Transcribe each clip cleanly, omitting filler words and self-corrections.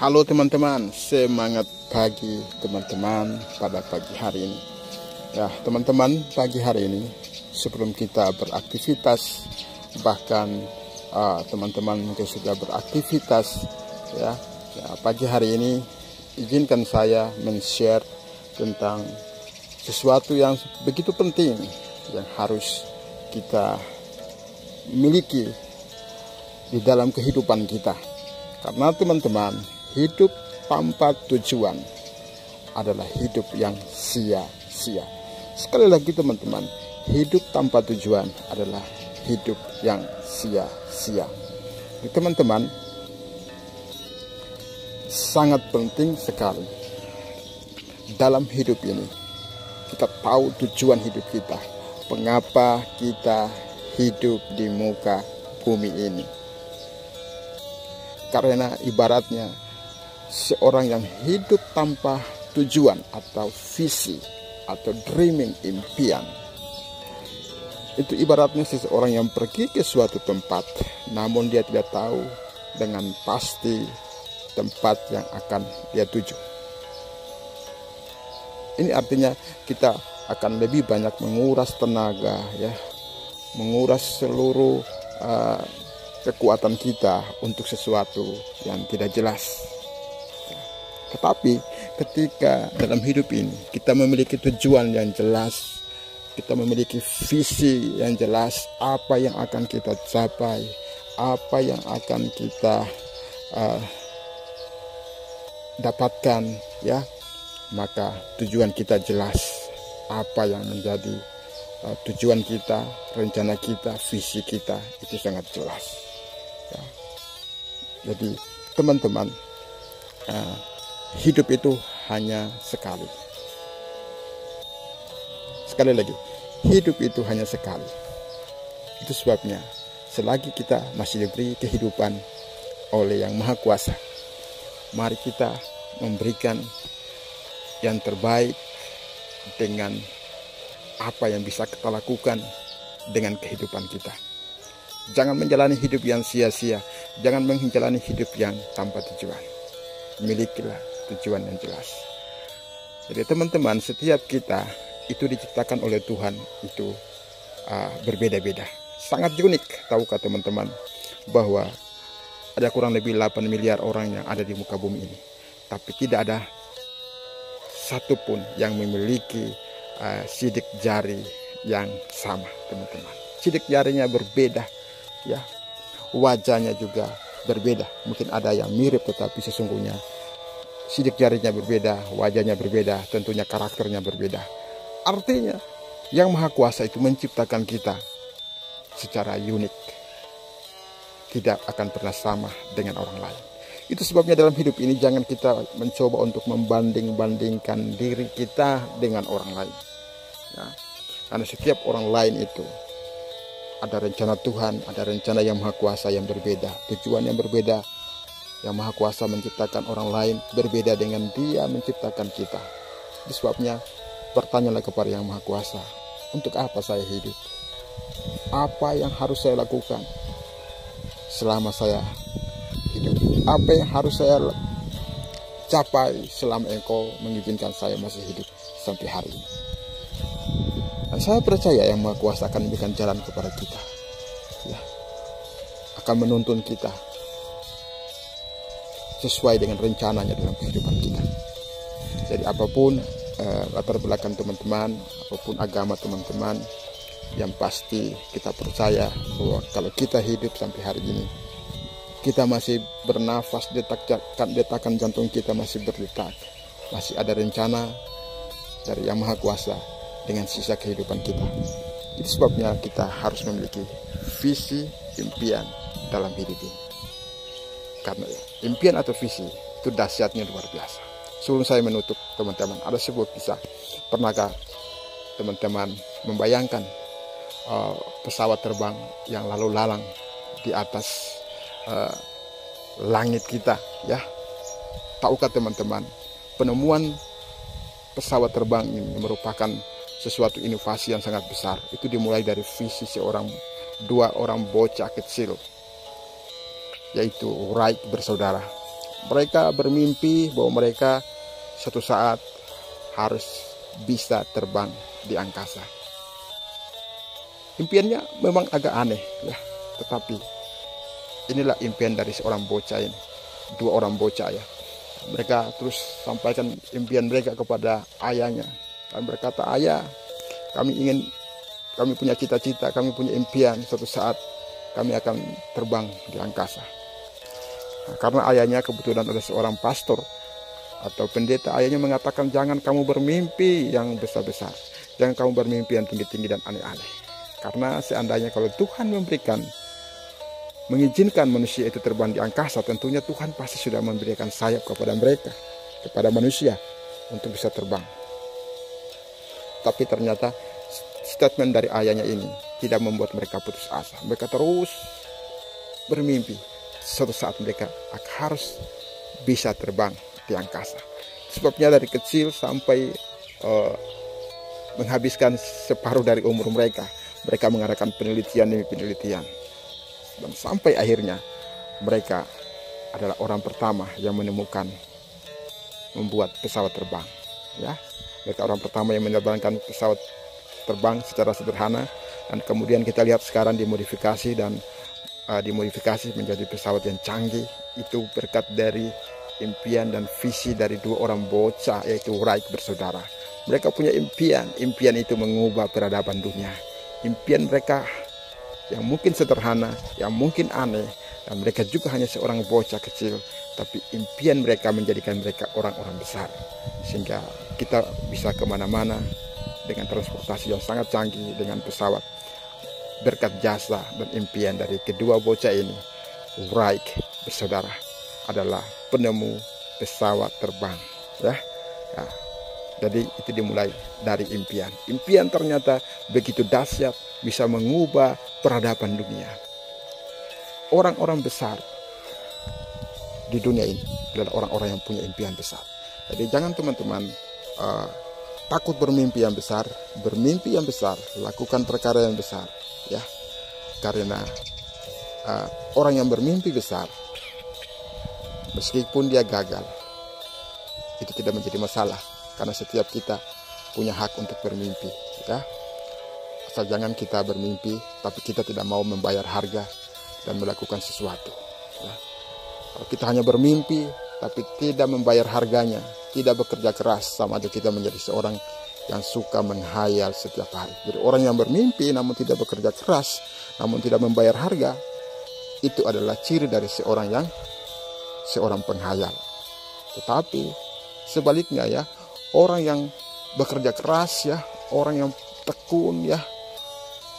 Halo teman-teman, semangat pagi teman-teman pada pagi hari ini. Ya teman-teman, pagi hari ini sebelum kita beraktivitas, bahkan teman-teman mungkin sudah beraktivitas ya, pagi hari ini izinkan saya men-share tentang sesuatu yang begitu penting yang harus kita miliki di dalam kehidupan kita. Karena teman-teman, hidup tanpa tujuan adalah hidup yang sia-sia. Sekali lagi teman-teman, hidup tanpa tujuan adalah hidup yang sia-sia. Teman-teman, sangat penting sekali dalam hidup ini kita tahu tujuan hidup kita, mengapa kita hidup di muka bumi ini. Karena ibaratnya seorang yang hidup tanpa tujuan atau visi atau dreaming, impian, itu ibaratnya seseorang yang pergi ke suatu tempat namun dia tidak tahu dengan pasti tempat yang akan dia tuju. Ini artinya kita akan lebih banyak menguras tenaga ya, menguras seluruh kekuatan kita untuk sesuatu yang tidak jelas. Tetapi ketika dalam hidup ini kita memiliki tujuan yang jelas, kita memiliki visi yang jelas, apa yang akan kita capai, apa yang akan kita dapatkan ya, maka tujuan kita jelas, apa yang menjadi tujuan kita, rencana kita, visi kita itu sangat jelas ya. Jadi teman-teman, hidup itu hanya sekali. Sekali lagi, hidup itu hanya sekali. Itu sebabnya selagi kita masih diberi kehidupan oleh Yang Maha Kuasa, mari kita memberikan yang terbaik dengan apa yang bisa kita lakukan dengan kehidupan kita. Jangan menjalani hidup yang sia-sia, jangan menjalani hidup yang tanpa tujuan. Milikilah tujuan yang jelas. Jadi teman-teman, setiap kita itu diciptakan oleh Tuhan itu berbeda-beda, sangat unik. Tahukah teman-teman bahwa ada kurang lebih 8 miliar orang yang ada di muka bumi ini, tapi tidak ada satupun yang memiliki sidik jari yang sama teman-teman. Sidik jarinya berbeda ya, wajahnya juga berbeda. Mungkin ada yang mirip tetapi sesungguhnya sidik jarinya berbeda, wajahnya berbeda, tentunya karakternya berbeda. Artinya Yang Maha Kuasa itu menciptakan kita secara unik, tidak akan pernah sama dengan orang lain. Itu sebabnya dalam hidup ini jangan kita mencoba untuk membanding-bandingkan diri kita dengan orang lain ya. Karena setiap orang lain itu ada rencana Tuhan, ada rencana Yang Maha Kuasa yang berbeda, tujuan yang berbeda. Yang Maha Kuasa menciptakan orang lain berbeda dengan Dia menciptakan kita. Itu sebabnya bertanyalah kepada Yang Maha Kuasa, untuk apa saya hidup? Apa yang harus saya lakukan selama saya hidup? Apa yang harus saya capai selama Engkau mengizinkan saya masih hidup sampai hari ini? Dan saya percaya Yang Maha Kuasa akan memberikan jalan kepada kita ya, akan menuntun kita sesuai dengan rencananya dalam kehidupan kita. Jadi apapun latar belakang teman-teman, apapun agama teman-teman, yang pasti kita percaya bahwa kalau kita hidup sampai hari ini, kita masih bernafas, detakan jantung kita masih berdetak, masih ada rencana dari Yang Maha Kuasa dengan sisa kehidupan kita. Itu sebabnya kita harus memiliki visi, impian dalam hidup ini. Karena impian atau visi itu dahsyatnya luar biasa. Sebelum saya menutup teman-teman, ada sebuah kisah. Pernahkah teman-teman membayangkan pesawat terbang yang lalu lalang di atas langit kita ya? Tahukah teman-teman, penemuan pesawat terbang ini merupakan sesuatu inovasi yang sangat besar. Itu dimulai dari visi dua orang bocah kecil, yaitu Wright bersaudara. Mereka bermimpi bahwa mereka suatu saat harus bisa terbang di angkasa. Impiannya memang agak aneh ya, tetapi inilah impian dari seorang bocah ini, dua orang bocah ya. Mereka terus sampaikan impian mereka kepada ayahnya. Dan berkata, ayah, kami punya cita-cita, kami punya impian, suatu saat kami akan terbang di angkasa. Nah, karena ayahnya kebetulan ada seorang pastor atau pendeta, ayahnya mengatakan, jangan kamu bermimpi yang besar-besar, jangan kamu bermimpi yang tinggi-tinggi dan aneh-aneh. Karena seandainya kalau Tuhan mengizinkan manusia itu terbang di angkasa, tentunya Tuhan pasti sudah memberikan sayap kepada mereka, kepada manusia untuk bisa terbang. Tapi ternyata statement dari ayahnya ini tidak membuat mereka putus asa. Mereka terus bermimpi suatu saat mereka harus bisa terbang di angkasa. Sebabnya dari kecil sampai menghabiskan separuh dari umur mereka, mereka mengadakan penelitian demi penelitian. Dan sampai akhirnya mereka adalah orang pertama yang membuat pesawat terbang. Ya, mereka orang pertama yang menerbangkan pesawat terbang secara sederhana, dan kemudian kita lihat sekarang dimodifikasi menjadi pesawat yang canggih. Itu berkat dari impian dan visi dari dua orang bocah, yaitu Wright bersaudara. Mereka punya impian itu mengubah peradaban dunia. Impian mereka yang mungkin sederhana, yang mungkin aneh, dan mereka juga hanya seorang bocah kecil, tapi impian mereka menjadikan mereka orang-orang besar, sehingga kita bisa kemana-mana dengan transportasi yang sangat canggih, dengan pesawat. Berkat jasa dan impian dari kedua bocah ini, Wright bersaudara adalah penemu pesawat terbang ya. Nah, jadi itu dimulai dari impian. Impian ternyata begitu dahsyat, bisa mengubah peradaban dunia. Orang-orang besar di dunia ini adalah orang-orang yang punya impian besar. Jadi jangan teman-teman takut bermimpi yang besar. Bermimpi yang besar, lakukan perkara yang besar ya. Karena orang yang bermimpi besar, meskipun dia gagal, itu tidak menjadi masalah. Karena setiap kita punya hak untuk bermimpi ya. Asal jangan kita bermimpi tapi kita tidak mau membayar harga dan melakukan sesuatu ya. Kalau kita hanya bermimpi tapi tidak membayar harganya, tidak bekerja keras, sama aja kita menjadi seorang yang suka menghayal setiap hari. Jadi orang yang bermimpi namun tidak bekerja keras, namun tidak membayar harga, itu adalah ciri dari seorang penghayal. Tetapi sebaliknya ya, orang yang bekerja keras ya, orang yang tekun ya,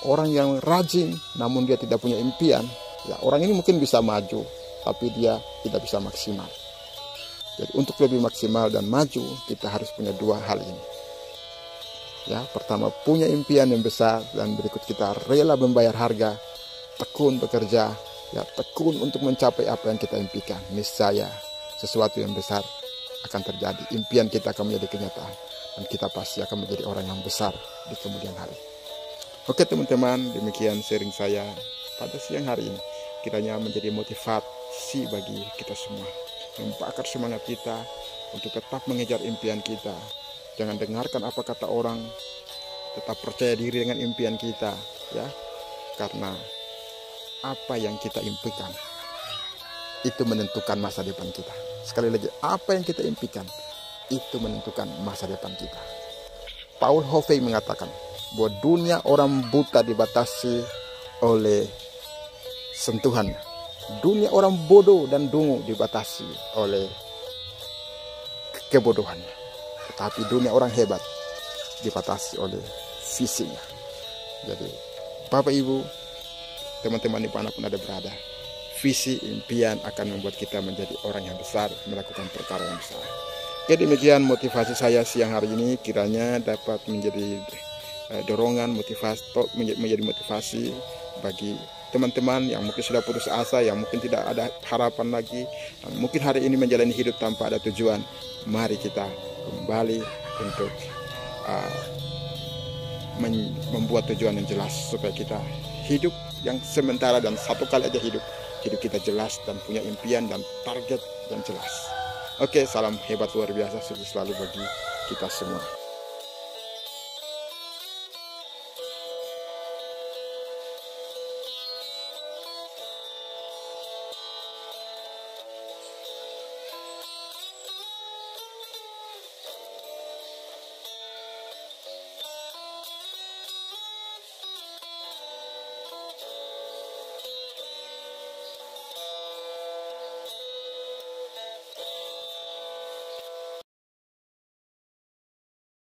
orang yang rajin namun dia tidak punya impian ya, orang ini mungkin bisa maju tapi dia tidak bisa maksimal. Jadi untuk lebih maksimal dan maju, kita harus punya dua hal ini ya. Pertama, punya impian yang besar, dan berikut kita rela membayar harga, tekun bekerja ya, tekun untuk mencapai apa yang kita impikan. Niscaya sesuatu yang besar akan terjadi, impian kita akan menjadi kenyataan, dan kita pasti akan menjadi orang yang besar di kemudian hari. Oke teman-teman, demikian sharing saya pada siang hari ini. Kiranya menjadi motivasi bagi kita semua, membakar semangat kita untuk tetap mengejar impian kita. Jangan dengarkan apa kata orang, tetap percaya diri dengan impian kita ya. Karena apa yang kita impikan itu menentukan masa depan kita. Sekali lagi, apa yang kita impikan itu menentukan masa depan kita. Paul Hovey mengatakan bahwa dunia orang buta dibatasi oleh sentuhannya. Dunia orang bodoh dan dungu dibatasi oleh kebodohannya. Tetapi dunia orang hebat dibatasi oleh visinya. Jadi Bapak Ibu, teman-teman dimanapun ada berada, visi impian akan membuat kita menjadi orang yang besar, melakukan perkara yang besar. Oke, demikian motivasi saya siang hari ini. Kiranya dapat menjadi dorongan, menjadi motivasi bagi teman-teman yang mungkin sudah putus asa, yang mungkin tidak ada harapan lagi, mungkin hari ini menjalani hidup tanpa ada tujuan. Mari kita kembali untuk membuat tujuan yang jelas, supaya kita hidup yang sementara dan satu kali aja hidup, hidup kita jelas dan punya impian dan target yang jelas. Oke, salam hebat luar biasa sukses selalu bagi kita semua.